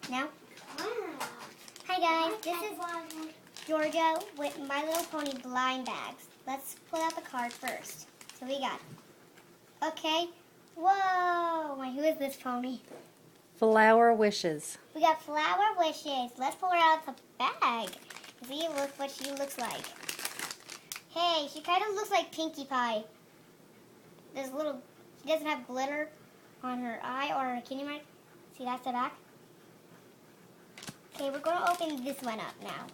Now? Wow. Hi guys, this is Georgia with My Little Pony blind bags. Let's pull out the card first. So we got, okay, whoa, who is this pony? Flower Wishes. We got Flower Wishes. Let's pull her out of the bag. See what she looks like. Hey, she kind of looks like Pinkie Pie. There's she doesn't have glitter on her eye or her kitty mark. See, that's the back. Okay, we're going to open this one up now.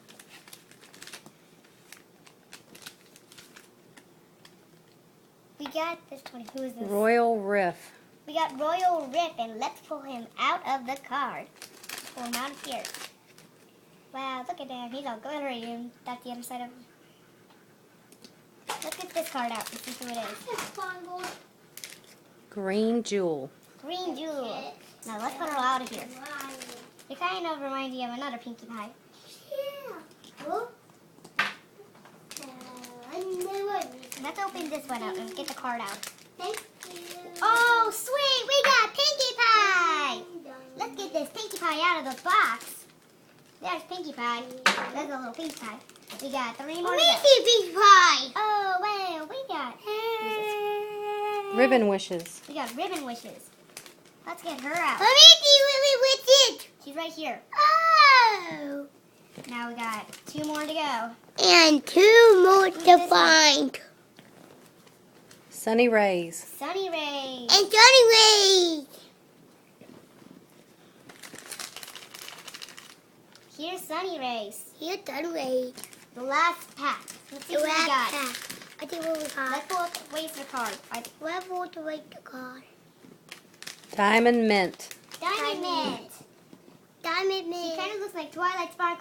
We got this one. Who is this? Royal Riff. We got Royal Riff, and let's pull him out of the card. Pull him out of here. Wow, look at him. He's all glittery, and that's the other side of him. Let's get this card out and see who it is. Green Jewel. Green Jewel. Now let's put her out of here. It kind of reminds me of another Pinkie Pie. Let's open this one out and get the card out. Oh, sweet! We got Pinkie Pie! Let's get this Pinkie Pie out of the box. There's Pinkie Pie. There's a little Pinkie Pie. We got 3 more to go. Pinkie Pie. Oh, wow, we got... Ribbon Wishes. We got Ribbon Wishes. Let's get her out. Let me see what it. She's right here. Oh. Now we got 2 more to go. And 2 more to this one? find. Sunny Rays. Sunny Rays. And Johnny Ray. Here's Sunny Rays. Here's Johnny Ray. The last pack. Let's see what we got. I think what we got. Let's pull up the waste the card. Let's pull the wait the card. Diamond Mint. Diamond Mint. Diamond She Mint. kind of looks like Twilight Sparkle.